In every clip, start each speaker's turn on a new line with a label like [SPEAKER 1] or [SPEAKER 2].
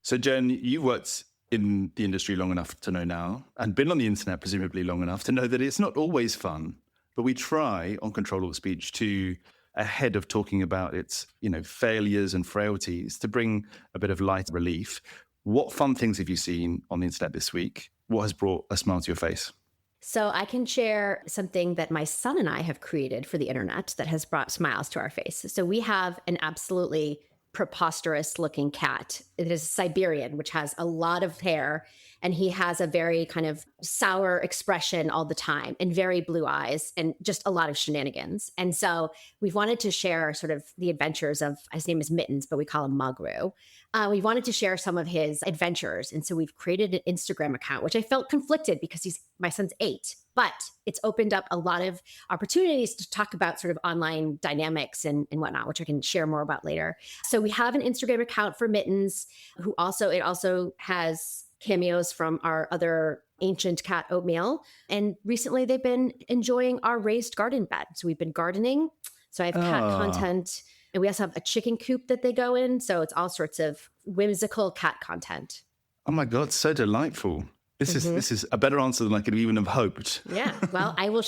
[SPEAKER 1] So, Jen, you've worked in the industry long enough to know now, and been on the internet presumably long enough to know that it's not always fun. But we try on Ctrl-Alt-Speech to, ahead of talking about its, failures and frailties, to bring a bit of light relief. What fun things have you seen on the internet this week? What has brought a smile to your face?
[SPEAKER 2] So I can share something that my son and I have created for the internet that has brought smiles to our face. So we have an absolutely preposterous looking cat. It is Siberian, which has a lot of hair, and he has a very kind of sour expression all the time and very blue eyes and just a lot of shenanigans. And so we've wanted to share sort of the adventures of, his name is Mittens, but we call him Mugru. We wanted to share some of his adventures. And so we've created an Instagram account, which I felt conflicted because my son's 8, but it's opened up a lot of opportunities to talk about sort of online dynamics and whatnot, which I can share more about later. So we have an Instagram account for Mittens, it also has cameos from our other ancient cat Oatmeal. And recently they've been enjoying our raised garden bed. So we've been gardening. So I have cat content. And we also have a chicken coop that they go in. So it's all sorts of whimsical cat content.
[SPEAKER 1] Oh my God, so delightful. This is a better answer than I could even have hoped.
[SPEAKER 2] Yeah. Well, I will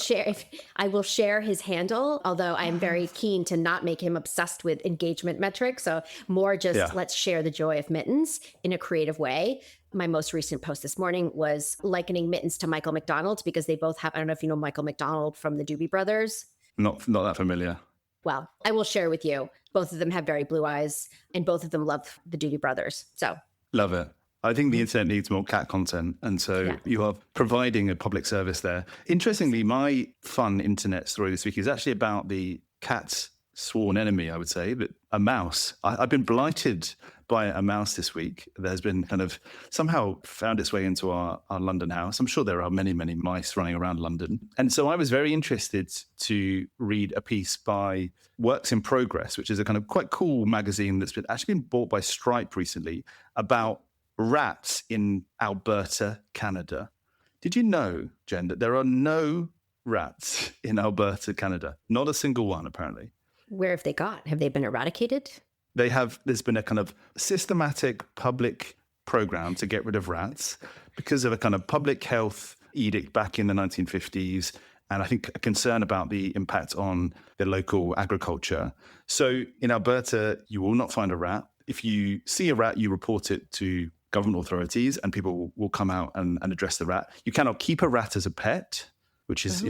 [SPEAKER 2] share his handle, although I'm very keen to not make him obsessed with engagement metrics. So more just let's share the joy of Mittens in a creative way. My most recent post this morning was likening Mittens to Michael McDonald because they both have, I don't know if you know Michael McDonald from the Doobie Brothers.
[SPEAKER 1] Not that familiar.
[SPEAKER 2] Well, I will share with you. Both of them have very blue eyes and both of them love the Doobie Brothers. So
[SPEAKER 1] love it. I think the internet needs more cat content. And so you are providing a public service there. Interestingly, my fun internet story this week is actually about the cat's sworn enemy, I would say, but a mouse. I've been blighted by a mouse this week. There's been kind of somehow found its way into our London house. I'm sure there are many, many mice running around London. And so I was very interested to read a piece by Works in Progress, which is a kind of quite cool magazine that's actually been bought by Stripe recently, about rats in Alberta, Canada. Did you know, Jen, that there are no rats in Alberta, Canada? Not a single one, apparently.
[SPEAKER 2] Where have they gone? Have they been eradicated?
[SPEAKER 1] There's been a kind of systematic public program to get rid of rats because of a kind of public health edict back in the 1950s. And I think a concern about the impact on the local agriculture. So in Alberta, you will not find a rat. If you see a rat, you report it to government authorities and people will come out and address the rat. You cannot keep a rat as a pet, which is,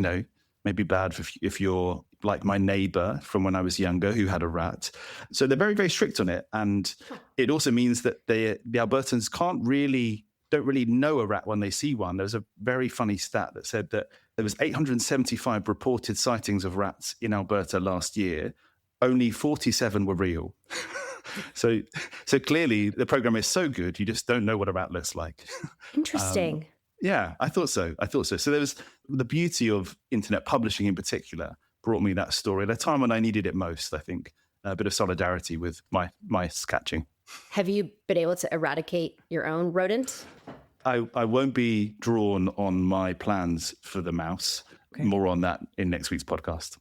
[SPEAKER 1] maybe bad if you're like my neighbor from when I was younger who had a rat. So they're very, very strict on it. And it also means that the Albertans don't really know a rat when they see one. There's a very funny stat that said that there was 875 reported sightings of rats in Alberta last year. Only 47 were real. So clearly the program is so good, you just don't know what a rat looks like.
[SPEAKER 2] Interesting.
[SPEAKER 1] Yeah, I thought so. So there was the beauty of internet publishing in particular brought me that story at a time when I needed it most, I think. A bit of solidarity with my mice catching.
[SPEAKER 2] Have you been able to eradicate your own rodent?
[SPEAKER 1] I won't be drawn on my plans for the mouse. Okay. More on that in next week's podcast.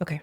[SPEAKER 2] Okay.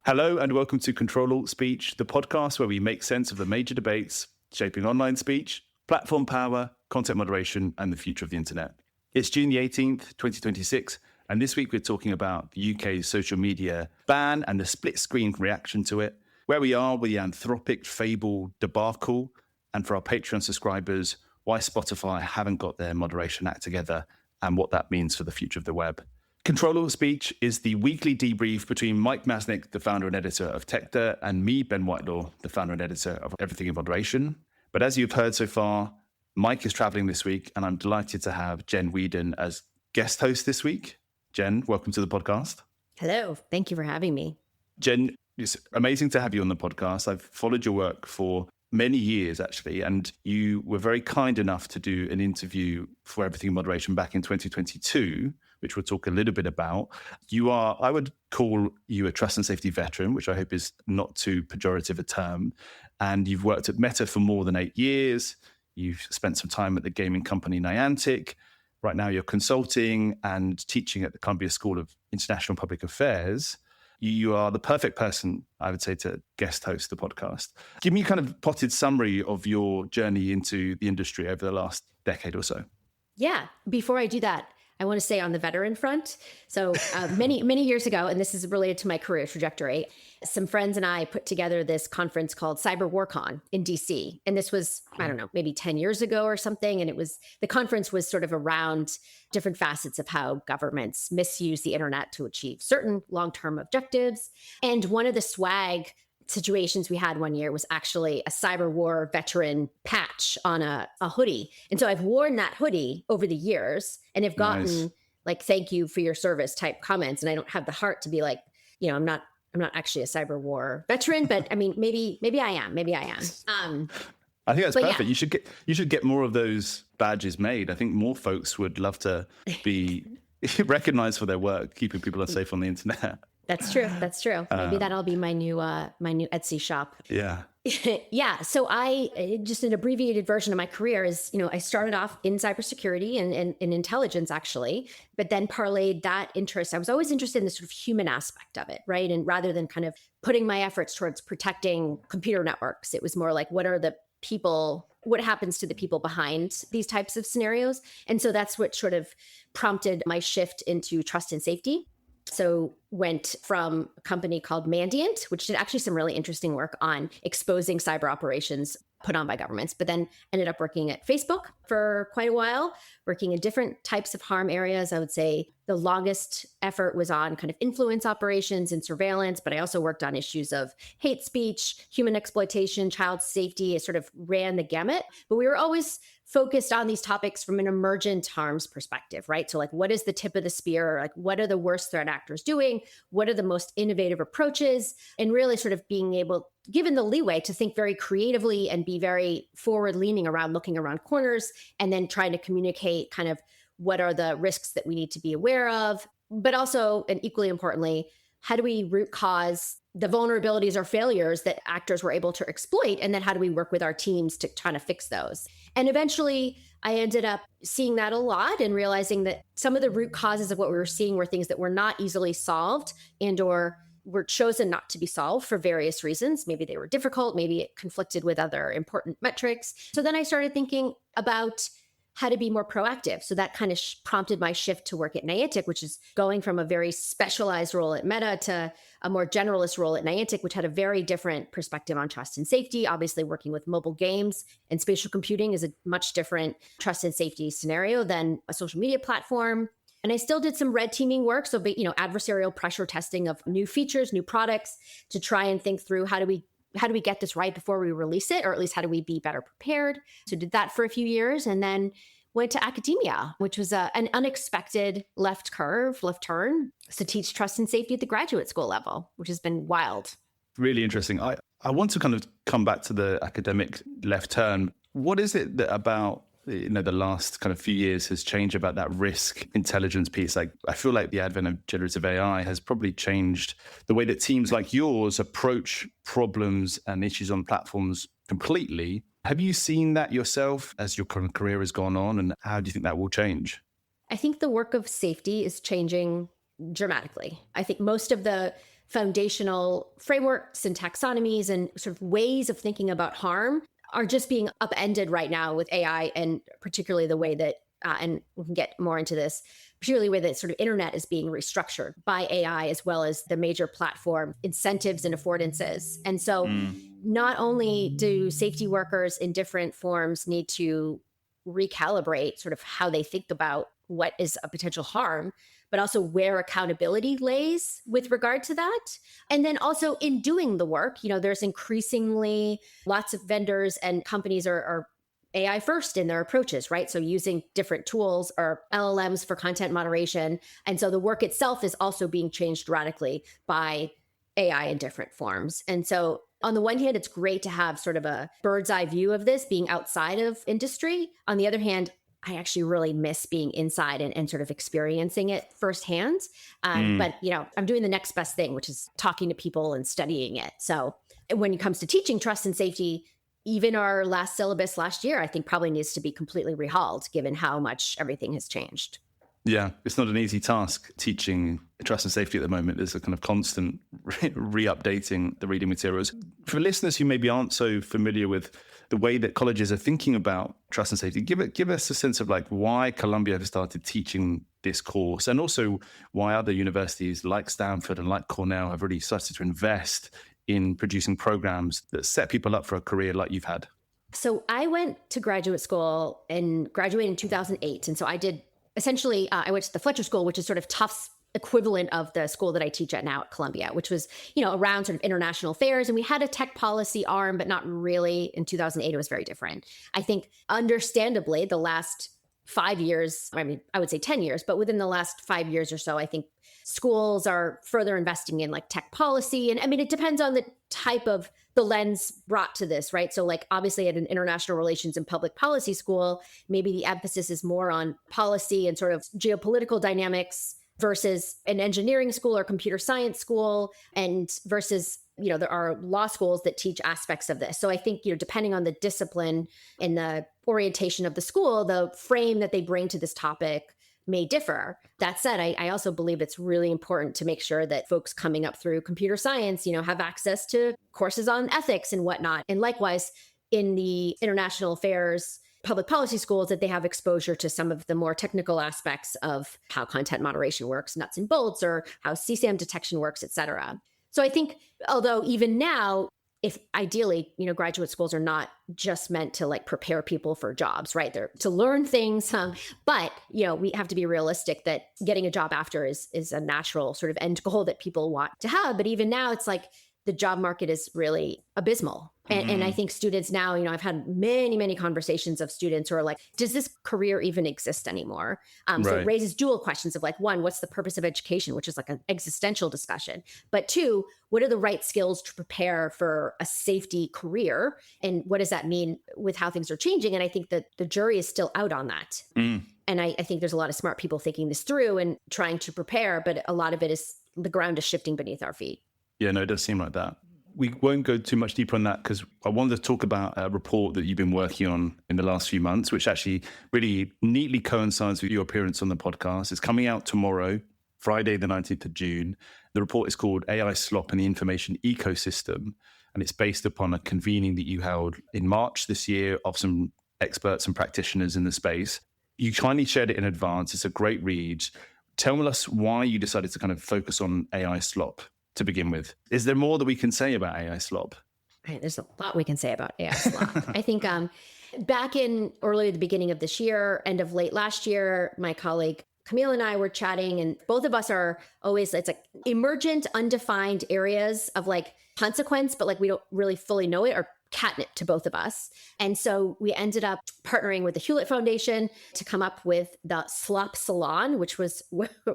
[SPEAKER 1] Hello and welcome to Ctrl-Alt-Speech, the podcast where we make sense of the major debates shaping online speech, platform power, content moderation, and the future of the internet. It's June the 18th, 2026, and this week we're talking about the UK's social media ban and the split-screen reaction to it, where we are with the Anthropic Fable debacle, and for our Patreon subscribers, why Spotify haven't got their moderation act together and what that means for the future of the web. Ctrl-Alt-Speech is the weekly debrief between Mike Masnick, the founder and editor of Techder, and me, Ben Whitelaw, the founder and editor of Everything in Moderation. But as you've heard so far, Mike is traveling this week, and I'm delighted to have Jen Weedon as guest host this week. Jen, welcome to the podcast.
[SPEAKER 2] Hello. Thank you for having me.
[SPEAKER 1] Jen, it's amazing to have you on the podcast. I've followed your work for many years, actually, and you were very kind enough to do an interview for Everything in Moderation back in 2022, which we'll talk a little bit about. I would call you a trust and safety veteran, which I hope is not too pejorative a term. And you've worked at Meta for more than 8 years. You've spent some time at the gaming company Niantic, right now you're consulting and teaching at the Columbia School of International Public Affairs. You are the perfect person, I would say, to guest host the podcast. Give me a kind of potted summary of your journey into the industry over the last decade or so.
[SPEAKER 2] Yeah. Before I do that, I want to say on the veteran front. So many years ago, and this is related to my career trajectory, some friends and I put together this conference called Cyber WarCon in DC. And this was, I don't know, maybe 10 years ago or something. And the conference was sort of around different facets of how governments misuse the internet to achieve certain long-term objectives. And one of the swag situations we had one year was actually a cyber war veteran patch on a hoodie. And so I've worn that hoodie over the years and have gotten like, thank you for your service type comments. And I don't have the heart to be like, I'm not actually a cyber war veteran, but I mean, maybe I am.
[SPEAKER 1] I think that's perfect.
[SPEAKER 2] Yeah.
[SPEAKER 1] You should get more of those badges made. I think more folks would love to be recognized for their work, keeping people safe on the internet.
[SPEAKER 2] That's true. Maybe that'll be my new Etsy shop.
[SPEAKER 1] Yeah.
[SPEAKER 2] Yeah. So I just an abbreviated version of my career is, I started off in cybersecurity and in intelligence actually, but then parlayed that interest. I was always interested in the sort of human aspect of it, right? And rather than kind of putting my efforts towards protecting computer networks, it was more like, what happens to the people behind these types of scenarios? And so that's what sort of prompted my shift into trust and safety. So went from a company called Mandiant, which did actually some really interesting work on exposing cyber operations put on by governments, but then ended up working at Facebook for quite a while, working in different types of harm areas. I would say the longest effort was on kind of influence operations and surveillance, but I also worked on issues of hate speech, human exploitation, child safety. It sort of ran the gamut, but we were always focused on these topics from an emergent harms perspective, right? So like, what is the tip of the spear? Like, what are the worst threat actors doing? What are the most innovative approaches? And really sort of being able, given the leeway to think very creatively and be very forward leaning around looking around corners and then trying to communicate kind of what are the risks that we need to be aware of, but also, and equally importantly, how do we root cause the vulnerabilities or failures that actors were able to exploit? And then how do we work with our teams to try to fix those? And eventually I ended up seeing that a lot and realizing that some of the root causes of what we were seeing were things that were not easily solved and or were chosen not to be solved for various reasons. Maybe they were difficult, maybe it conflicted with other important metrics. So then I started thinking about how to be more proactive. So that kind of prompted my shift to work at Niantic, which is going from a very specialized role at Meta to a more generalist role at Niantic, which had a very different perspective on trust and safety. Obviously, working with mobile games and spatial computing is a much different trust and safety scenario than a social media platform. And I still did some red teaming work. So, adversarial pressure testing of new features, new products to try and think through how do we get this right before we release it, or at least how do we be better prepared? So did that for a few years and then went to academia, which was an unexpected left turn to teach trust and safety at the graduate school level, which has been wild.
[SPEAKER 1] Really interesting. I want to kind of come back to the academic left turn. What is it that about the last kind of few years has changed about that risk intelligence piece? Like, I feel like the advent of generative AI has probably changed the way that teams like yours approach problems and issues on platforms completely. Have you seen that yourself as your current career has gone on, and how do you think that will change?
[SPEAKER 2] I think the work of safety is changing dramatically. I think most of the foundational frameworks and taxonomies and sort of ways of thinking about harm are just being upended right now with AI, and particularly the way that, and we can get more into this, particularly the way that sort of internet is being restructured by AI, as well as the major platform incentives and affordances. And so not only do safety workers in different forms need to recalibrate sort of how they think about what is a potential harm, but also where accountability lays with regard to that. And then also in doing the work, there's increasingly lots of vendors and companies are AI first in their approaches, right? So using different tools or LLMs for content moderation. And so the work itself is also being changed radically by AI in different forms. And so on the one hand, it's great to have sort of a bird's eye view of this being outside of industry. On the other hand, I actually really miss being inside and sort of experiencing it firsthand. But, I'm doing the next best thing, which is talking to people and studying it. So when it comes to teaching trust and safety, even our last syllabus last year, I think probably needs to be completely rehauled given how much everything has changed.
[SPEAKER 1] Yeah, it's not an easy task teaching trust and safety at the moment. There's a kind of constant re-updating the reading materials. For listeners who maybe aren't so familiar with the way that colleges are thinking about trust and safety, give us a sense of like why Columbia has started teaching this course, and also why other universities like Stanford and like Cornell have really started to invest in producing programs that set people up for a career like you've had.
[SPEAKER 2] So I went to graduate school and graduated in 2008. And so I did essentially, I went to the Fletcher School, which is sort of Tufts equivalent of the school that I teach at now at Columbia, which was, around sort of international affairs. And we had a tech policy arm, but not really. In 2008, it was very different. I think understandably, the last 5 years, I would say 10 years, but within the last 5 years or so, I think schools are further investing in like tech policy. And it depends on the type of the lens brought to this, right? So like obviously at an international relations and public policy school, maybe the emphasis is more on policy and sort of geopolitical dynamics versus an engineering school or computer science school, and versus, there are law schools that teach aspects of this. So I think, depending on the discipline and the orientation of the school, the frame that they bring to this topic may differ. That said, I also believe it's really important to make sure that folks coming up through computer science, have access to courses on ethics and whatnot. And likewise, in the international affairs public policy schools, that they have exposure to some of the more technical aspects of how content moderation works, nuts and bolts, or how CSAM detection works, et cetera. So I think, although even now, if ideally, graduate schools are not just meant to like prepare people for jobs, right? They're to learn things. But, we have to be realistic that getting a job after is a natural sort of end goal that people want to have. But even now, it's like the job market is really abysmal. And I think students now, I've had many, many conversations of students who are like, does this career even exist anymore? So it raises dual questions of like, one, what's the purpose of education, which is like an existential discussion. But two, what are the right skills to prepare for a safety career? And what does that mean with how things are changing? And I think that the jury is still out on that. And I think there's a lot of smart people thinking this through and trying to prepare, but a lot of it is the ground is shifting beneath our feet.
[SPEAKER 1] Yeah, no, it does seem like that. We won't go too much deeper on that because I wanted to talk about a report that you've been working on in the last few months, which actually really neatly coincides with your appearance on the podcast. It's coming out tomorrow, Friday, the 19th of June. The report is called AI Slop in the Information Ecosystem, and it's based upon a convening that you held in March this year of some experts and practitioners in the space. You kindly shared it in advance. It's a great read. Tell us why you decided to kind of focus on AI Slop to begin with. Is there more that we can say about AI Slop?
[SPEAKER 2] Right, there's a lot we can say about AI Slop. I think back in early the beginning of this year, end of late last year, my colleague Camille and I were chatting, and both of us are always, it's like emergent, undefined areas of like consequence, but like we don't really fully know it, or catnip to both of us. And so we ended up partnering with the Hewlett Foundation to come up with the Slop Salon, which was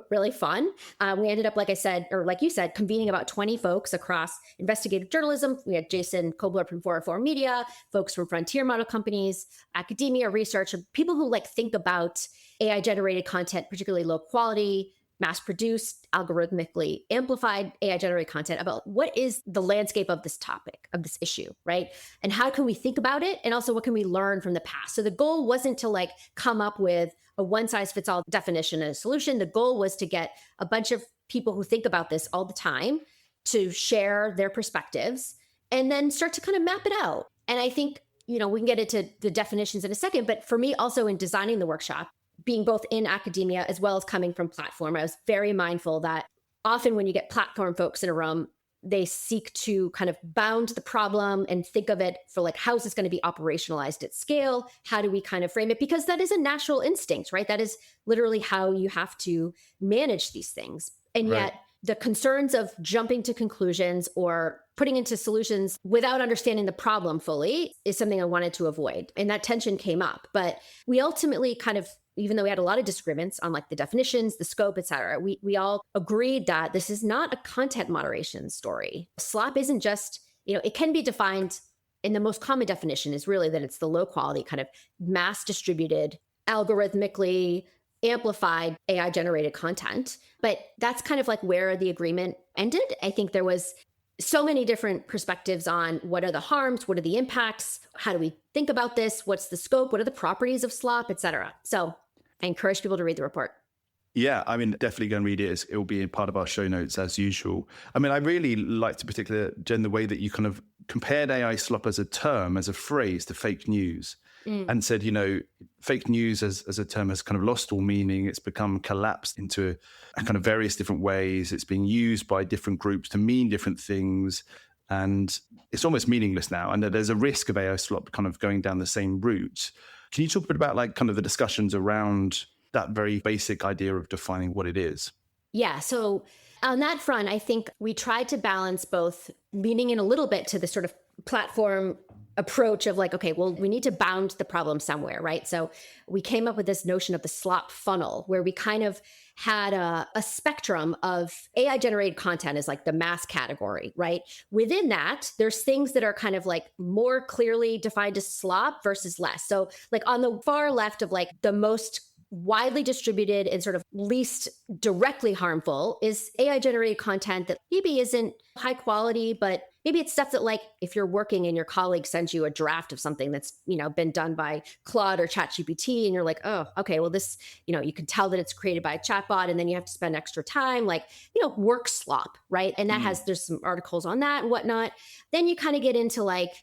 [SPEAKER 2] really fun. We ended up, like I said, or like you said, convening about 20 folks across investigative journalism. We had Jason Kobler from 404 Media, folks from frontier model companies, academia, research, and people who like think about AI generated content, particularly low quality, mass-produced, algorithmically amplified AI-generated content, about what is the landscape of this topic, of this issue, right? And how can we think about it? And also what can we learn from the past? So the goal wasn't to like come up with a one-size-fits-all definition and a solution. The goal was to get a bunch of people who think about this all the time to share their perspectives and then start to kind of map it out. And I think, we can get into the definitions in a second, but for me also in designing the workshop, being both in academia as well as coming from platform, I was very mindful that often when you get platform folks in a room, they seek to kind of bound the problem and think of it for like, how is this going to be operationalized at scale? How do we kind of frame it? Because that is a natural instinct, right? That is literally how you have to manage these things. And yet the concerns of jumping to conclusions or putting into solutions without understanding the problem fully is something I wanted to avoid. And that tension came up. But we ultimately kind of, even though we had a lot of disagreements on like the definitions, the scope, et cetera, we all agreed that this is not a content moderation story. SLOP isn't just, it can be defined, and the most common definition is really that it's the low quality kind of mass distributed, algorithmically amplified AI generated content. But that's kind of like where the agreement ended. I think there was so many different perspectives on what are the harms, what are the impacts, how do we think about this, what's the scope, what are the properties of slop, et cetera. So I encourage people to read the report.
[SPEAKER 1] Yeah, I mean, definitely go and read it. It will be part of our show notes as usual. I mean, I really liked in particular, Jen, the way that you kind of compared AI slop as a term, as a phrase to fake news and said, fake news as a term has kind of lost all meaning. It's become collapsed into a kind of various different ways. It's being used by different groups to mean different things. And it's almost meaningless now. And there's a risk of AI slop kind of going down the same route. Can you talk a bit about like kind of the discussions around that very basic idea of defining what it is?
[SPEAKER 2] Yeah. So on that front, I think we tried to balance both leaning in a little bit to the sort of platform approach of like, okay, well, we need to bound the problem somewhere, right? So we came up with this notion of the slop funnel, where we kind of had a spectrum of AI generated content as like the mass category, right? Within that, there's things that are kind of like more clearly defined as slop versus less. So like on the far left of like the most widely distributed and sort of least directly harmful is AI generated content that maybe isn't high quality, but maybe it's stuff that like if you're working and your colleague sends you a draft of something that's, been done by Claude or ChatGPT and you're like, oh, okay, well this, you can tell that it's created by a chatbot and then you have to spend extra time, like, work slop, right? And that there's some articles on that and whatnot. Then you kind of get into like,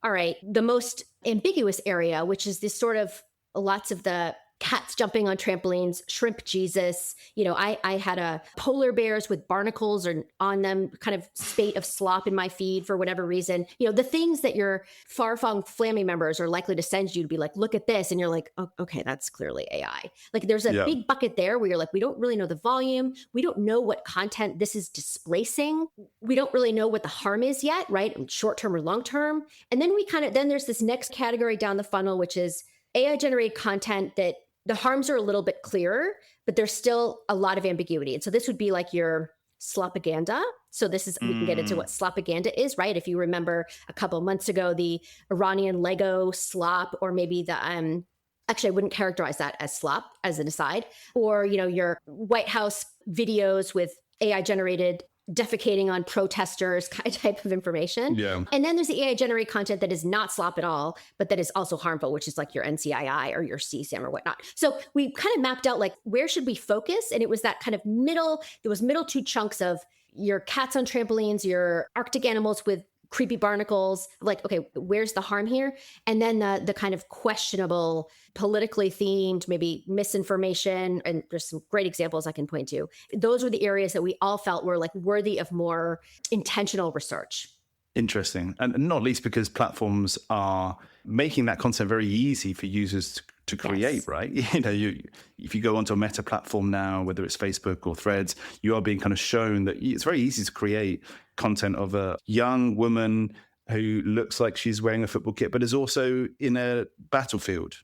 [SPEAKER 2] all right, the most ambiguous area, which is this sort of lots of the cats jumping on trampolines, shrimp Jesus. I had a polar bears with barnacles or on them kind of spate of slop in my feed for whatever reason. The things that your far-flung family members are likely to send you to be like, look at this. And you're like, oh, okay, that's clearly AI. Like there's a big bucket there where you're like, we don't really know the volume. We don't know what content this is displacing. We don't really know what the harm is yet, right? Short-term or long-term. And then then there's this next category down the funnel, which is AI generated content that the harms are a little bit clearer, but there's still a lot of ambiguity. And so this would be like your slopaganda. So we can get into what slopaganda is, right? If you remember a couple of months ago, the Iranian Lego slop, or maybe the, actually, I wouldn't characterize that as slop as an aside, or, your White House videos with AI generated defecating on protesters type of information.
[SPEAKER 1] Yeah.
[SPEAKER 2] And then there's the AI generated content that is not slop at all, but that is also harmful, which is like your NCII or your CSAM or whatnot. So we kind of mapped out like, where should we focus? And it was that kind of middle two chunks of your cats on trampolines, your Arctic animals with creepy barnacles, like, okay, where's the harm here? And then the kind of questionable, politically themed, maybe misinformation, and there's some great examples I can point to. Those were the areas that we all felt were like worthy of more intentional research.
[SPEAKER 1] Interesting. And not least because platforms are making that content very easy for users to create, yes. Right? If you go onto a Meta platform now, whether it's Facebook or Threads, you are being kind of shown that it's very easy to create content of a young woman who looks like she's wearing a football kit, but is also in a battlefield.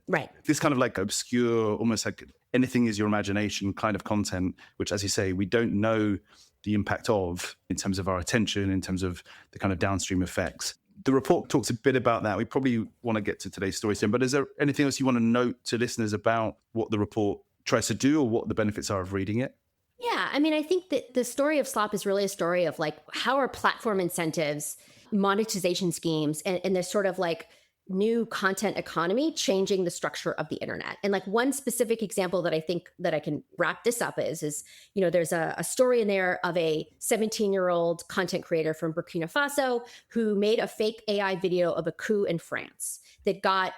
[SPEAKER 1] Right. This kind of like obscure, almost like anything is your imagination kind of content, which, as you say, we don't know the impact of in terms of our attention, in terms of the kind of downstream effects. The report talks a bit about that. We probably want to get to today's story soon, but is there anything else you want to note to listeners about what the report tries to do or what the benefits are of reading it?
[SPEAKER 2] Yeah, I mean, I think that the story of slop is really a story of like, how are platform incentives, monetization schemes, and this sort of like new content economy changing the structure of the internet. And like one specific example that I think that I can wrap this up is there's a story in there of a 17-year-old content creator from Burkina Faso who made a fake AI video of a coup in France that got,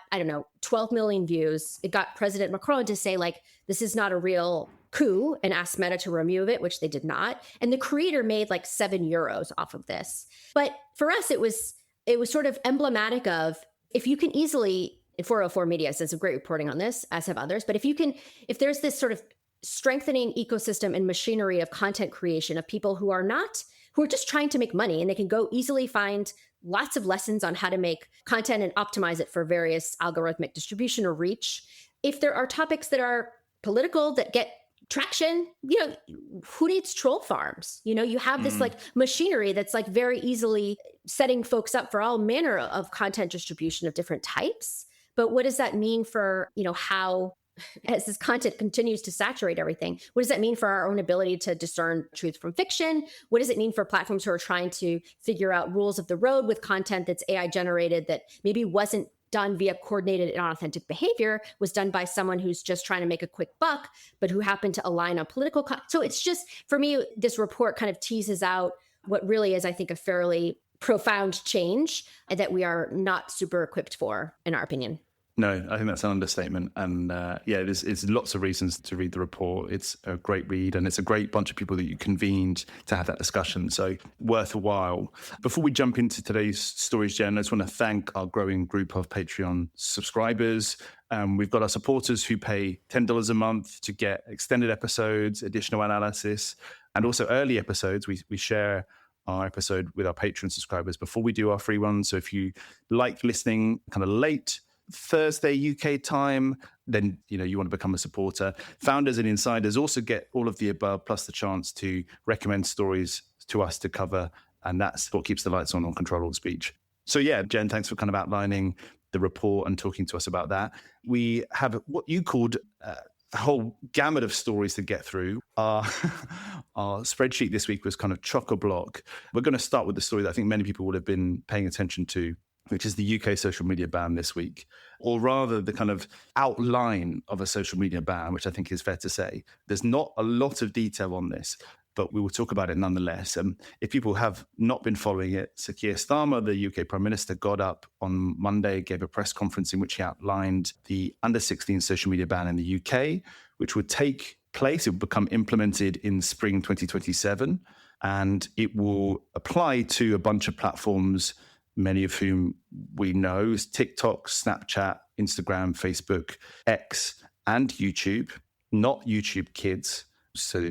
[SPEAKER 2] 12 million views. It got President Macron to say like, this is not a real coup, and asked Meta to remove it, which they did not. And the creator made like €7 off of this. But for us, it was sort of emblematic of, if you can easily, in 404 Media has some great reporting on this, as have others, but if there's this sort of strengthening ecosystem and machinery of content creation of people who are just trying to make money, and they can go easily find lots of lessons on how to make content and optimize it for various algorithmic distribution or reach. If there are topics that are political that get traction, who needs troll farms? You have this like machinery that's like very easily setting folks up for all manner of content distribution of different types. But what does that mean for, how as this content continues to saturate everything, what does that mean for our own ability to discern truth from fiction? What does it mean for platforms who are trying to figure out rules of the road with content that's AI generated that maybe wasn't done via coordinated and authentic behavior, was done by someone who's just trying to make a quick buck, but who happened to align on political. So it's just, for me, this report kind of teases out what really is, I think, a fairly profound change that we are not super equipped for, in our opinion.
[SPEAKER 1] No, I think that's an understatement. And there's lots of reasons to read the report. It's a great read, and it's a great bunch of people that you convened to have that discussion. So worth a while. Before we jump into today's stories, Jen, I just want to thank our growing group of Patreon subscribers. We've got our supporters who pay $10 a month to get extended episodes, additional analysis, and also early episodes. We share our episode with our Patreon subscribers before we do our free ones. So if you like listening kind of late Thursday UK time, then you want to become a supporter. Founders and insiders also get all of the above, plus the chance to recommend stories to us to cover, and that's what keeps the lights on Ctrl-Alt-Speech. So yeah, Jen, thanks for kind of outlining the report and talking to us about that. We have what you called a whole gamut of stories to get through. Our spreadsheet this week was kind of chock-a-block. We're going to start with the story that I think many people would have been paying attention to, which is the UK social media ban this week, or rather the kind of outline of a social media ban, which I think is fair to say. There's not a lot of detail on this, but we will talk about it nonetheless. If people have not been following it, Sir Keir Starmer, the UK Prime Minister, got up on Monday, gave a press conference in which he outlined the under-16 social media ban in the UK, which would take place, it will become implemented in spring 2027, and it will apply to a bunch of platforms, many of whom we know is TikTok, Snapchat, Instagram, Facebook, X, and YouTube, not YouTube Kids. So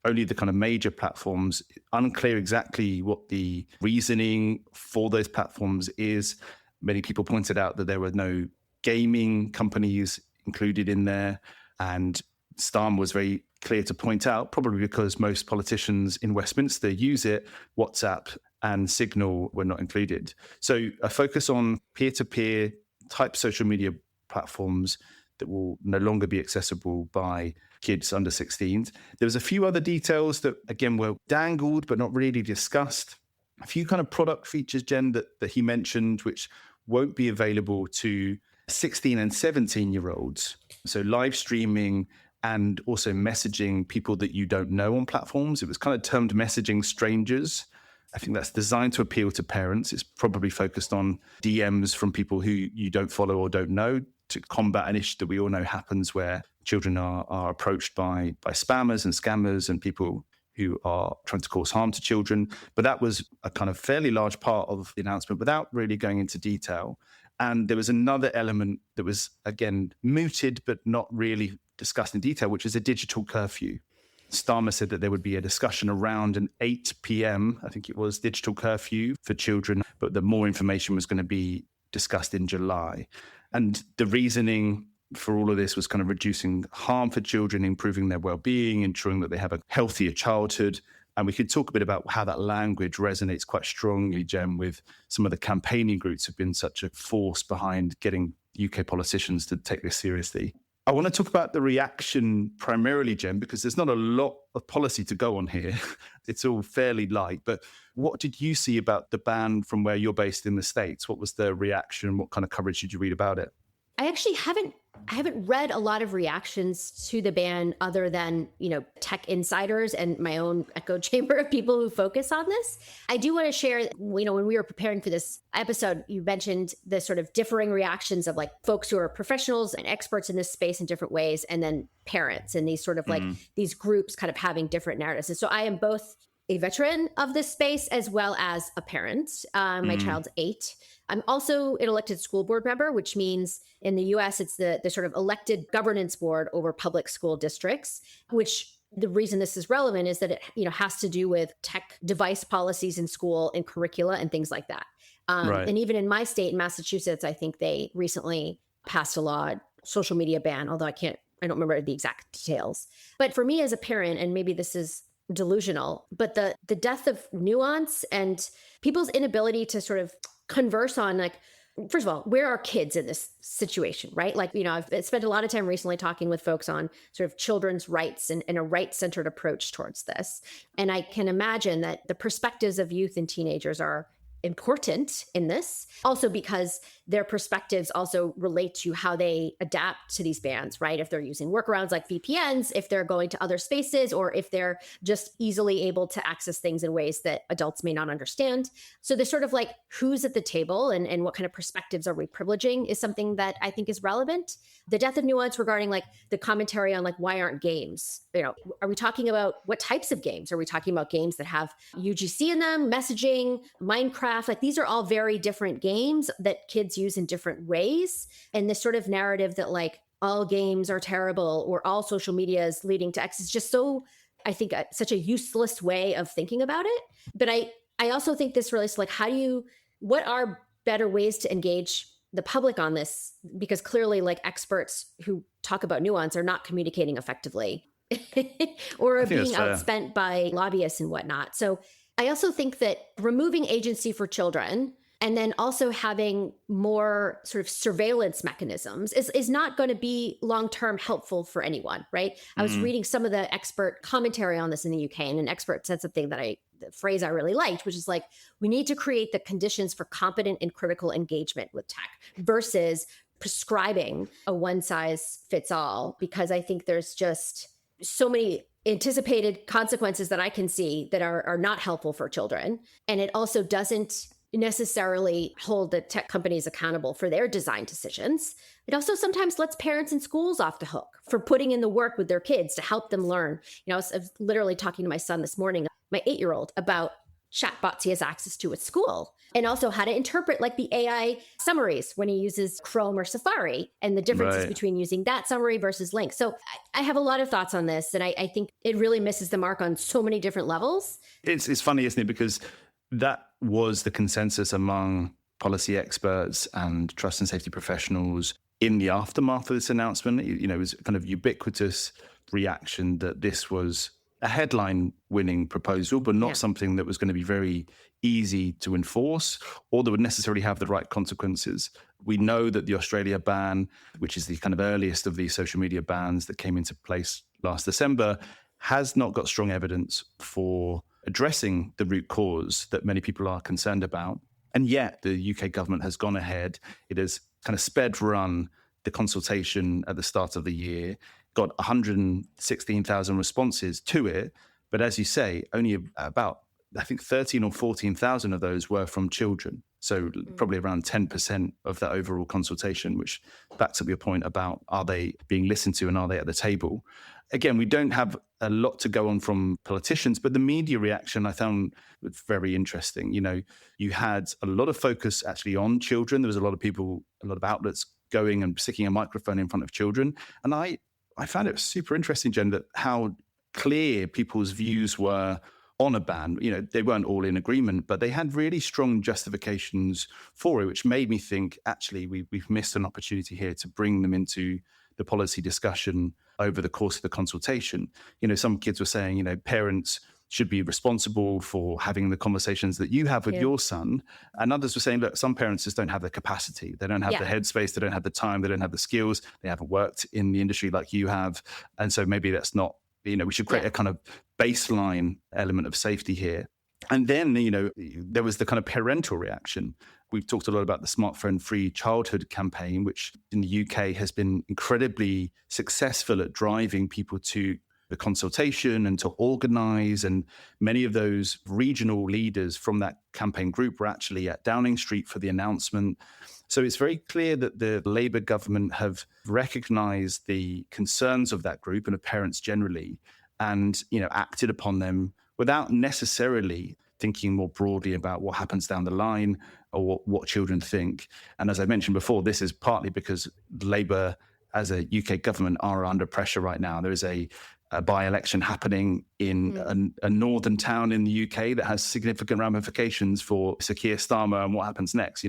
[SPEAKER 1] only the kind of major platforms. Unclear exactly what the reasoning for those platforms is. Many people pointed out that there were no gaming companies included in there. And Starmer was very clear to point out, probably because most politicians in Westminster use it, WhatsApp and Signal were not included. So a focus on peer-to-peer type social media platforms that will no longer be accessible by kids under 16. There was a few other details that, again, were dangled but not really discussed. A few kind of product features, Jen, that he mentioned, which won't be available to 16 and 17-year-olds. So live streaming and also messaging people that you don't know on platforms. It was kind of termed messaging strangers. I think that's designed to appeal to parents. It's probably focused on DMs from people who you don't follow or don't know, to combat an issue that we all know happens where children are approached by spammers and scammers and people who are trying to cause harm to children. But that was a kind of fairly large part of the announcement without really going into detail. And there was another element that was, again, mooted but not really discussed in detail, which is a digital curfew. Starmer said that there would be a discussion around an 8 p.m., I think it was, digital curfew for children, but that more information was going to be discussed in July. And the reasoning for all of this was kind of reducing harm for children, improving their well-being, ensuring that they have a healthier childhood. And we could talk a bit about how that language resonates quite strongly, Jen, with some of the campaigning groups have been such a force behind getting UK politicians to take this seriously. I want to talk about the reaction primarily, Jen, because there's not a lot of policy to go on here. It's all fairly light. But what did you see about the ban from where you're based in the States? What was the reaction? What kind of coverage did you read about it?
[SPEAKER 2] I actually haven't read a lot of reactions to the ban other than, tech insiders and my own echo chamber of people who focus on this. I do want to share, when we were preparing for this episode, you mentioned the sort of differing reactions of like folks who are professionals and experts in this space in different ways, and then parents and these sort of like these groups kind of having different narratives. And so I am both a veteran of this space as well as a parent. My child's 8. I'm also an elected school board member, which means in the US, it's the sort of elected governance board over public school districts, which the reason this is relevant is that it has to do with tech device policies in school and curricula and things like that.
[SPEAKER 1] Right.
[SPEAKER 2] And even in my state, in Massachusetts, I think they recently passed a law, social media ban, although I don't remember the exact details. But for me as a parent, and maybe this is delusional, but the death of nuance and people's inability to sort of converse on like, first of all, where are kids in this situation, right? Like, I've spent a lot of time recently talking with folks on sort of children's rights and a right-centered approach towards this. And I can imagine that the perspectives of youth and teenagers are important in this, also because their perspectives also relate to how they adapt to these bans, right? If they're using workarounds like VPNs, if they're going to other spaces, or if they're just easily able to access things in ways that adults may not understand. So there's sort of like who's at the table and what kind of perspectives are we privileging is something that I think is relevant. The death of nuance regarding like the commentary on like why aren't games, are we talking about what types of games? Are we talking about games that have UGC in them, messaging, Minecraft? Like these are all very different games that kids use in different ways. And this sort of narrative that like all games are terrible or all social media is leading to X is just so, I think, such a useless way of thinking about it. But I also think this relates to like, what are better ways to engage the public on this? Because clearly like experts who talk about nuance are not communicating effectively or are being outspent by lobbyists and whatnot. So I also think that removing agency for children and then also having more sort of surveillance mechanisms is not going to be long-term helpful for anyone, right? I was reading some of the expert commentary on this in the UK, and an expert said something the phrase I really liked, which is like, we need to create the conditions for competent and critical engagement with tech versus prescribing a one-size-fits-all, because I think there's just so many anticipated consequences that I can see that are not helpful for children. And it also doesn't necessarily hold the tech companies accountable for their design decisions. It also sometimes lets parents and schools off the hook for putting in the work with their kids to help them learn. I was literally talking to my son this morning, my 8-year-old, about chatbots he has access to at school, and also how to interpret like the AI summaries when he uses Chrome or Safari, and the differences between using that summary versus links. So I have a lot of thoughts on this, and I think it really misses the mark on so many different levels.
[SPEAKER 1] It's funny, isn't it? Because that was the consensus among policy experts and trust and safety professionals in the aftermath of this announcement. It was kind of ubiquitous reaction that this was a headline-winning proposal, but not something that was going to be very easy to enforce or that would necessarily have the right consequences. We know that the Australia ban, which is the kind of earliest of these social media bans that came into place last December, has not got strong evidence for addressing the root cause that many people are concerned about. And yet the UK government has gone ahead. It has kind of sped run the consultation at the start of the year, got 116,000 responses to it. But as you say, only about, I think 13 or 14,000 of those were from children. So probably around 10% of that overall consultation, which backs up your point about are they being listened to and are they at the table? Again, we don't have a lot to go on from politicians, but the media reaction I found was very interesting. You had a lot of focus actually on children. There was a lot of people, a lot of outlets going and sticking a microphone in front of children. And I found it super interesting, Jen, that how clear people's views were on a ban. They weren't all in agreement, but they had really strong justifications for it, which made me think, actually, we've missed an opportunity here to bring them into the policy discussion over the course of the consultation. Some kids were saying, parents should be responsible for having the conversations that you have with your son. And others were saying, look, some parents just don't have the capacity. They don't have the headspace. They don't have the time. They don't have the skills. They haven't worked in the industry like you have. And so maybe that's not, we should create a kind of baseline element of safety here. And then, there was the kind of parental reaction. We've talked a lot about the smartphone-free childhood campaign, which in the UK has been incredibly successful at driving people to the consultation and to organise. And many of those regional leaders from that campaign group were actually at Downing Street for the announcement. So it's very clear that the Labour government have recognised the concerns of that group and of parents generally, and acted upon them without necessarily thinking more broadly about what happens down the line or what children think. And as I mentioned before, this is partly because Labour as a UK government are under pressure right now. There is a by-election happening in a northern town in the UK that has significant ramifications for Sir Keir Starmer and what happens next.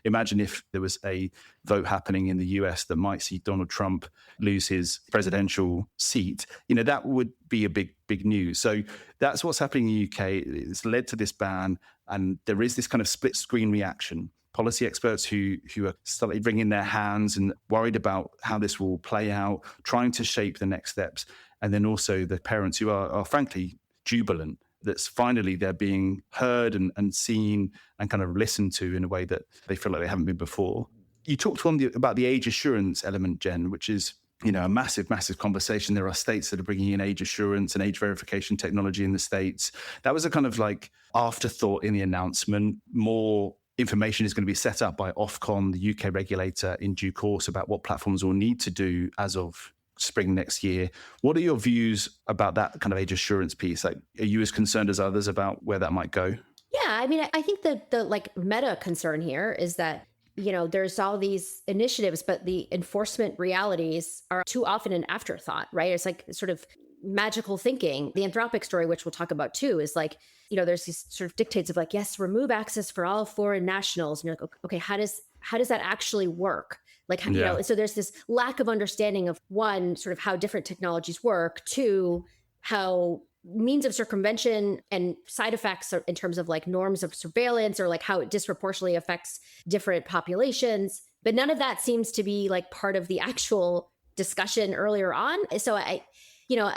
[SPEAKER 1] Imagine if there was a vote happening in the US that might see Donald Trump lose his presidential seat. That would be a big news. So that's what's happening in the UK. It's led to this ban, and there is this kind of split screen reaction. policy experts who are slightly wringing their hands and worried about how this will play out, trying to shape the next steps. And then also the parents who are frankly jubilant that finally they're being heard and seen and kind of listened to in a way that they feel like they haven't been before. You talked about the age assurance element, Jen, which is a massive, massive conversation. There are states that are bringing in age assurance and age verification technology in the States. That was a kind of like afterthought in the announcement. More information is going to be set up by Ofcom, the UK regulator, in due course about what platforms will need to do as of spring next year. What are your views about that kind of age assurance piece? Like, are you as concerned as others about where that might go?
[SPEAKER 2] Yeah, I mean, I think that the like meta concern here is that there's all these initiatives, but the enforcement realities are too often an afterthought, right? It's like sort of magical thinking. The Anthropic story, which we'll talk about too, is like, there's these sort of dictates of like, yes, remove access for all foreign nationals. And you're like, okay, how does that actually work? Like, so there's this lack of understanding of, one, sort of how different technologies work, two, how means of circumvention and side effects in terms of like norms of surveillance or like how it disproportionately affects different populations. But none of that seems to be like part of the actual discussion earlier on. So I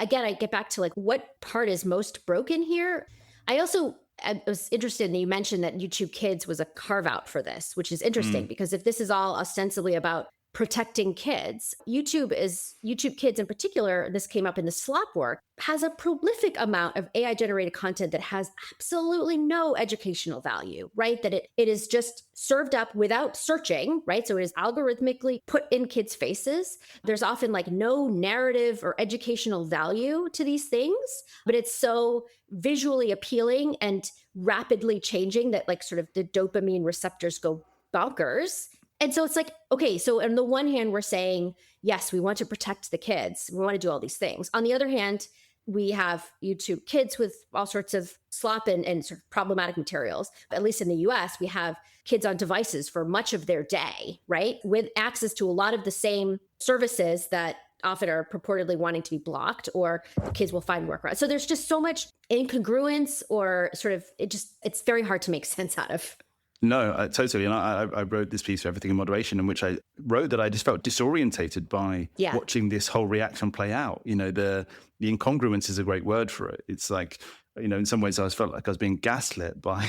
[SPEAKER 2] get back to like what part is most broken here. I was interested in that you mentioned that YouTube Kids was a carve out for this, which is interesting because if this is all ostensibly about protecting kids, YouTube Kids in particular, this came up in the slop work, has a prolific amount of AI generated content that has absolutely no educational value, right? That it is just served up without searching, right? So it is algorithmically put in kids' faces. There's often like no narrative or educational value to these things, but it's so visually appealing and rapidly changing that like sort of the dopamine receptors go bonkers. And so it's like, okay, so on the one hand, we're saying, yes, we want to protect the kids. We want to do all these things. On the other hand, we have YouTube Kids with all sorts of slop and sort of problematic materials. At least in the US, we have kids on devices for much of their day, right? With access to a lot of the same services that often are purportedly wanting to be blocked, or the kids will find workarounds. So there's just so much incongruence, or sort of, it's very hard to make sense out of.
[SPEAKER 1] No, totally. And I wrote this piece for Everything in Moderation, in which I wrote that I just felt disorientated by watching this whole reaction play out. The incongruence is a great word for it. It's like, in some ways I felt like I was being gaslit by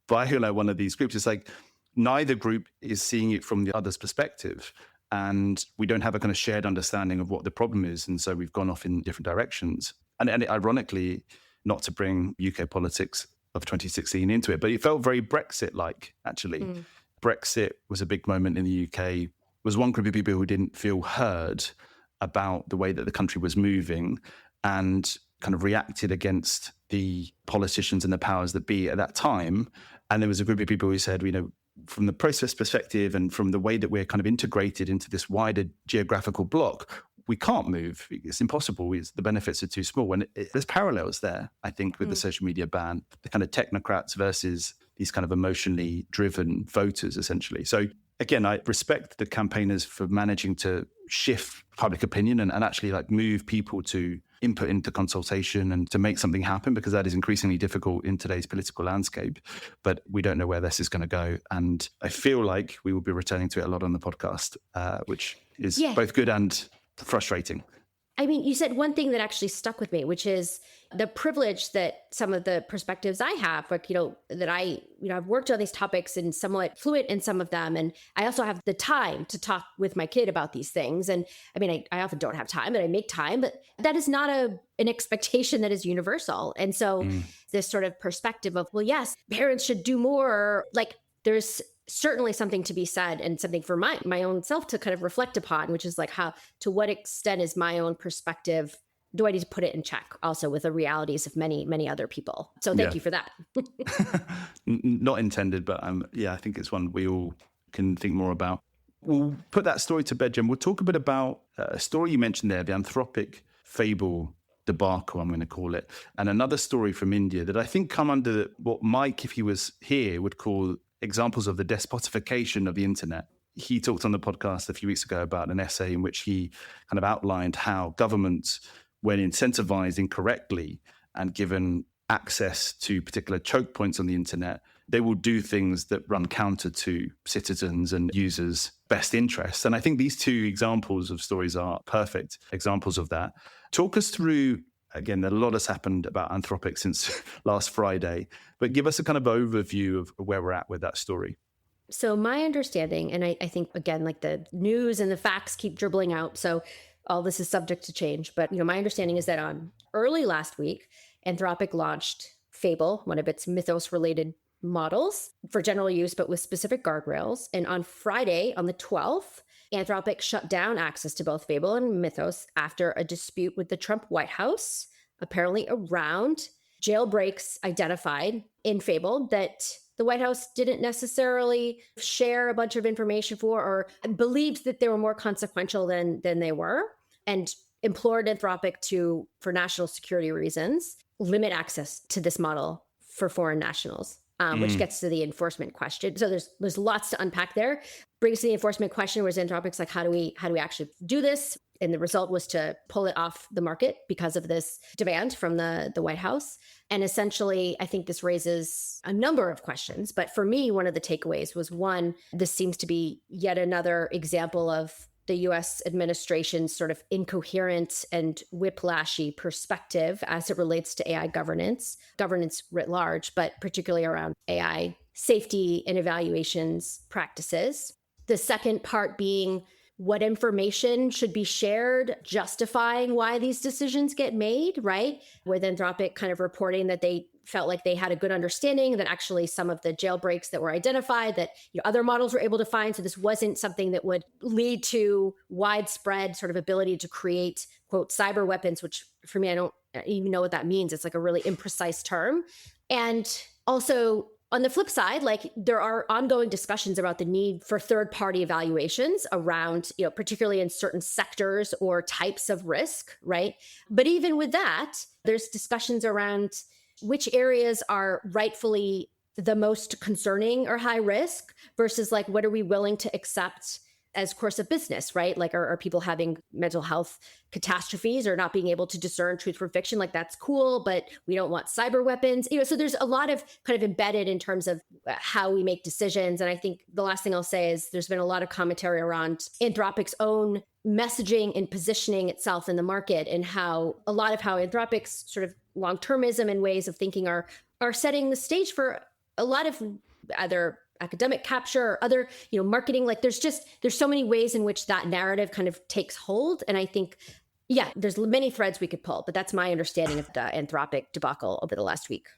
[SPEAKER 1] one of these groups. It's like neither group is seeing it from the other's perspective. And we don't have a kind of shared understanding of what the problem is. And so we've gone off in different directions. And ironically, not to bring UK politics of 2016 into it, but it felt very Brexit-like, actually. Brexit was a big moment in the UK. Was one group of people who didn't feel heard about the way that the country was moving and kind of reacted against the politicians and the powers that be at that time. And there was a group of people who said, from the process perspective and from the way that we're kind of integrated into this wider geographical block, we can't move. It's impossible. The benefits are too small. And there's parallels there, I think, with the social media ban, the kind of technocrats versus these kind of emotionally driven voters, essentially. So again, I respect the campaigners for managing to shift public opinion and actually like move people to input into consultation and to make something happen, because that is increasingly difficult in today's political landscape. But we don't know where this is going to go. And I feel like we will be returning to it a lot on the podcast, which is both good and frustrating.
[SPEAKER 2] I mean, you said one thing that actually stuck with me, which is the privilege that some of the perspectives I have, like, that I've worked on these topics and somewhat fluent in some of them. And I also have the time to talk with my kid about these things. And I mean, I often don't have time, but I make time, but that is not an expectation that is universal. And so this sort of perspective of, well, yes, parents should do more, like there's certainly something to be said and something for my own self to kind of reflect upon, which is like to what extent is my own perspective, do I need to put it in check also with the realities of many, many other people? So thank you for that.
[SPEAKER 1] Not intended, but I think it's one we all can think more about. We'll put that story to bed, Jen. We'll talk a bit about a story you mentioned there, the Anthropic fable debacle, I'm going to call it, and another story from India that I think come under what Mike, if he was here, would call examples of the despotification of the internet. He talked on the podcast a few weeks ago about an essay in which he kind of outlined how governments, when incentivized incorrectly and given access to particular choke points on the internet, they will do things that run counter to citizens and users' best interests. And I think these two examples of stories are perfect examples of that. Talk us through, again, a lot has happened about Anthropic since last Friday, but give us a kind of overview of where we're at with that story.
[SPEAKER 2] So my understanding, and I think, again, like the news and the facts keep dribbling out, so all this is subject to change. But my understanding is that on early last week, Anthropic launched Fable, one of its Mythos-related models, for general use, but with specific guardrails. And on Friday, on the 12th, Anthropic shut down access to both Fable and Mythos after a dispute with the Trump White House, apparently around jailbreaks identified in Fable that the White House didn't necessarily share a bunch of information for, or believed that they were more consequential than they were, and implored Anthropic to, for national security reasons, limit access to this model for foreign nationals, which gets to the enforcement question. So there's lots to unpack there. Brings to the enforcement question, whereas Anthropic's like, how do we actually do this? And the result was to pull it off the market because of this demand from the White House. And essentially, I think this raises a number of questions. But for me, one of the takeaways was, one, this seems to be yet another example of the US administration's sort of incoherent and whiplashy perspective as it relates to AI governance writ large, but particularly around AI safety and evaluations practices. The second part being what information should be shared, justifying why these decisions get made, right? With Anthropic kind of reporting that they felt like they had a good understanding, that actually some of the jailbreaks that were identified, that other models were able to find. So this wasn't something that would lead to widespread sort of ability to create, quote, cyber weapons, which for me, I don't even know what that means. It's like a really imprecise term. And also, on the flip side, like there are ongoing discussions about the need for third-party evaluations around, particularly in certain sectors or types of risk, right? But even with that, there's discussions around which areas are rightfully the most concerning or high risk versus like what are we willing to accept as course of business, right? Like are people having mental health catastrophes or not being able to discern truth from fiction? Like that's cool, but we don't want cyber weapons. So there's a lot of kind of embedded in terms of how we make decisions. And I think the last thing I'll say is there's been a lot of commentary around Anthropic's own messaging and positioning itself in the market, and how a lot of how Anthropic's sort of long-termism and ways of thinking are setting the stage for a lot of either academic capture or other, marketing. Like there's so many ways in which that narrative kind of takes hold. And I think, there's many threads we could pull, but that's my understanding of the Anthropic debacle over the last week.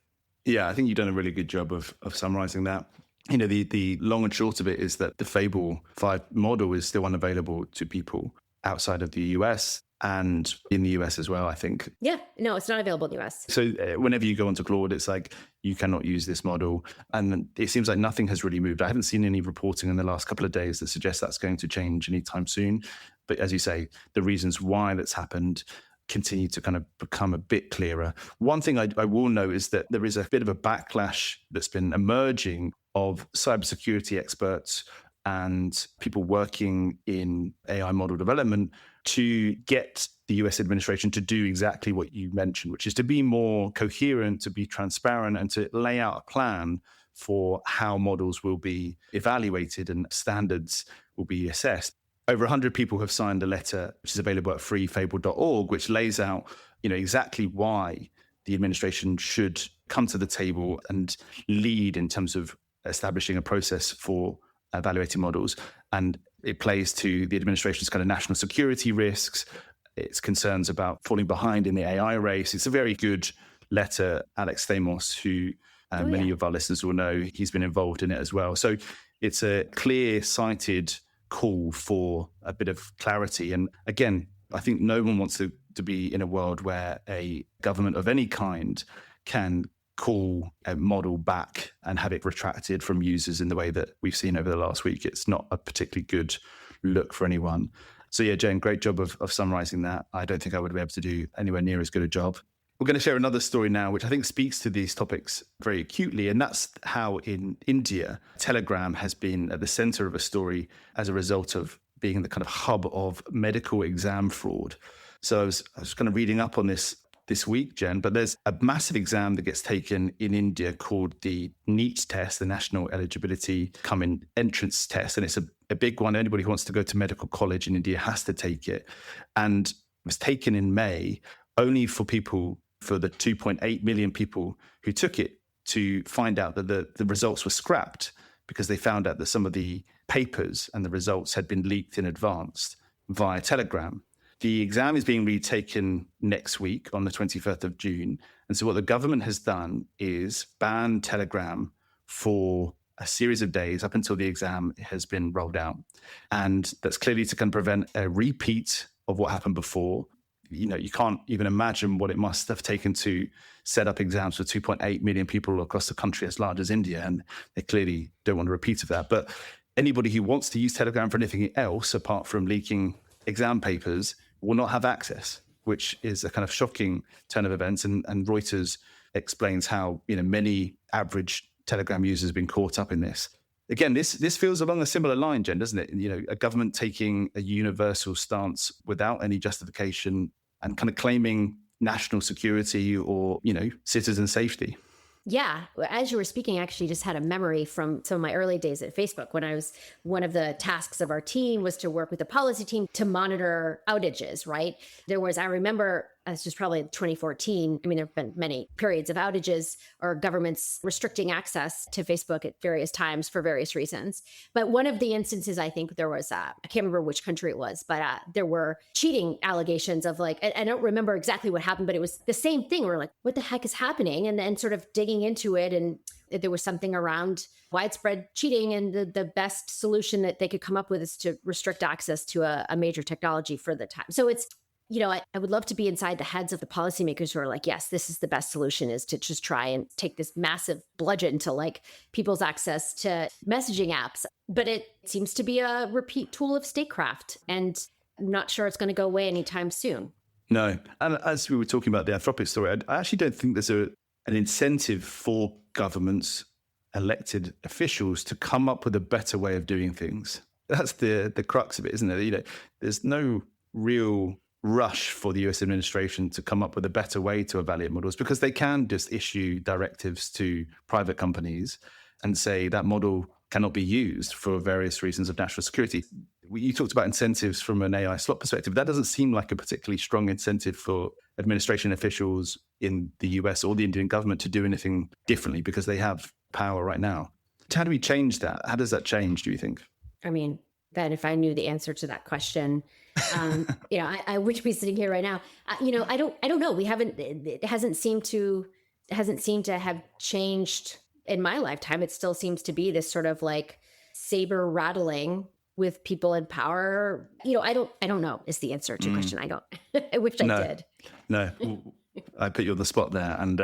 [SPEAKER 1] Yeah, I think you've done a really good job of summarizing that. The long and short of it is that the Fable 5 model is still unavailable to people outside of the US and in the US as well, I think.
[SPEAKER 2] Yeah, no, it's not available in the US.
[SPEAKER 1] So whenever you go onto Claude, it's like, you cannot use this model. And it seems like nothing has really moved. I haven't seen any reporting in the last couple of days that suggests that's going to change anytime soon. But as you say, the reasons why that's happened continue to kind of become a bit clearer. One thing I will note is that there is a bit of a backlash that's been emerging of cybersecurity experts and people working in AI model development to get the US administration to do exactly what you mentioned, which is to be more coherent, to be transparent, and to lay out a plan for how models will be evaluated and standards will be assessed. Over 100 people have signed a letter, which is available at freefable.org, which lays out, exactly why the administration should come to the table and lead in terms of establishing a process for evaluating models. And it plays to the administration's kind of national security risks, its concerns about falling behind in the AI race. It's a very good letter. Alex Stamos, who many of our listeners will know, he's been involved in it as well. So it's a clear-sighted call for a bit of clarity. And again, I think no one wants to be in a world where a government of any kind can call a model back and have it retracted from users in the way that we've seen over the last week. It's not a particularly good look for anyone. So yeah, Jen, great job of summarizing that. I don't think I would be able to do anywhere near as good a job. We're going to share another story now, which I think speaks to these topics very acutely. And that's how in India, Telegram has been at the center of a story as a result of being the kind of hub of medical exam fraud. So I was kind of reading up on this this week, Jen, but there's a massive exam that gets taken in India called the NEET test, the National Eligibility Come-in Entrance Test. And it's a big one. Anybody who wants to go to medical college in India has to take it. And it was taken in May only for the 2.8 million people who took it to find out that the results were scrapped because they found out that some of the papers and the results had been leaked in advance via Telegram. The exam is being retaken next week on the 21st of June. And so what the government has done is ban Telegram for a series of days up until the exam has been rolled out. And that's clearly to kind of prevent a repeat of what happened before. You know, you can't even imagine what it must have taken to set up exams for 2.8 million people across a country as large as India. And they clearly don't want a repeat of that. But anybody who wants to use Telegram for anything else apart from leaking exam papers will not have access, which is a kind of shocking turn of events. And Reuters explains how, you know, many average Telegram users have been caught up in this. Again, this feels along a similar line, Jen, doesn't it? You know, a government taking a universal stance without any justification and kind of claiming national security or, you know, citizen safety.
[SPEAKER 2] Yeah. As you were speaking, I actually just had a memory from some of my early days at Facebook when one of the tasks of our team was to work with the policy team to monitor outages, right? I remember, this was probably 2014. I mean, there have been many periods of outages or governments restricting access to Facebook at various times for various reasons. But one of the instances, I think there was, I can't remember which country it was, but there were cheating allegations of I don't remember exactly what happened, but it was the same thing. We're like, what the heck is happening? And then sort of digging into it. And there was something around widespread cheating. And the best solution that they could come up with is to restrict access to a major technology for the time. So it's, you know, I would love to be inside the heads of the policymakers who are like, yes, this is the best solution, is to just try and take this massive bludgeon to people's access to messaging apps. But it seems to be a repeat tool of statecraft. And I'm not sure it's going to go away anytime soon.
[SPEAKER 1] No. And as we were talking about the Anthropic story, I actually don't think there's an incentive for governments, elected officials, to come up with a better way of doing things. That's the crux of it, isn't it? You know, there's no real rush for the US administration to come up with a better way to evaluate models, because they can just issue directives to private companies and say that model cannot be used for various reasons of national security. You talked about incentives from an AI slot perspective. That doesn't seem like a particularly strong incentive for administration officials in the US or the Indian government to do anything differently, because they have power right now. How do we change that? How does that change, do you think?
[SPEAKER 2] I mean, that if I knew the answer to that question, you know, I would be sitting here right now. You know, I don't know. It hasn't seemed to have changed in my lifetime. It still seems to be this sort of saber rattling with people in power. You know, I don't know is the answer to your question. I wish I did.
[SPEAKER 1] No. I put you on the spot there, and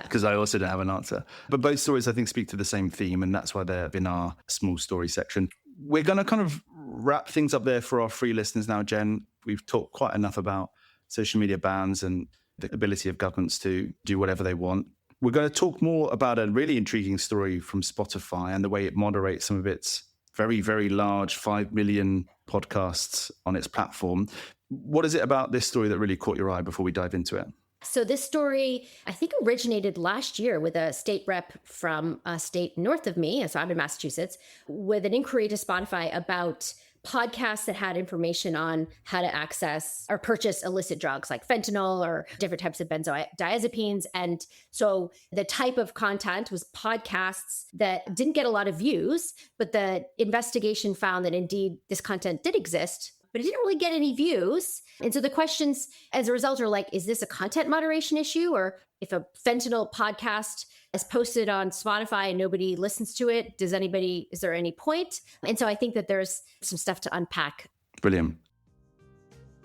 [SPEAKER 1] because I also don't have an answer. But both stories, I think, speak to the same theme, and that's why they're in our small story section. We're going to kind of wrap things up there for our free listeners now, Jen. We've talked quite enough about social media bans and the ability of governments to do whatever they want. We're going to talk more about a really intriguing story from Spotify and the way it moderates some of its very, very large 5 million podcasts on its platform. What is it about this story that really caught your eye before we dive into it?
[SPEAKER 2] So this story, I think, originated last year with a state rep from a state north of me, so I'm in Massachusetts, with an inquiry to Spotify about podcasts that had information on how to access or purchase illicit drugs like fentanyl or different types of benzodiazepines. And so the type of content was podcasts that didn't get a lot of views, but the investigation found that indeed this content did exist, but it didn't really get any views. And so the questions as a result are is this a content moderation issue? Or if a fentanyl podcast is posted on Spotify and nobody listens to it, is there any point? And so I think that there's some stuff to unpack.
[SPEAKER 1] Brilliant.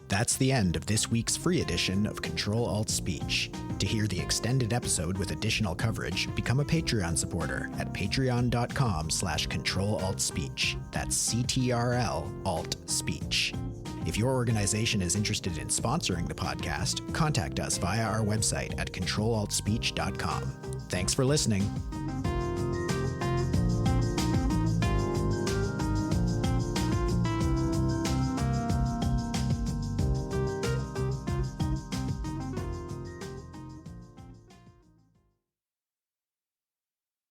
[SPEAKER 3] That's the end of this week's free edition of Ctrl-Alt-Speech. To hear the extended episode with additional coverage, become a Patreon supporter at patreon.com/Ctrl-Alt-Speech. That's CTRL-Alt-Speech. If your organization is interested in sponsoring the podcast, contact us via our website at Ctrl-Alt-Speech.com. Thanks for listening.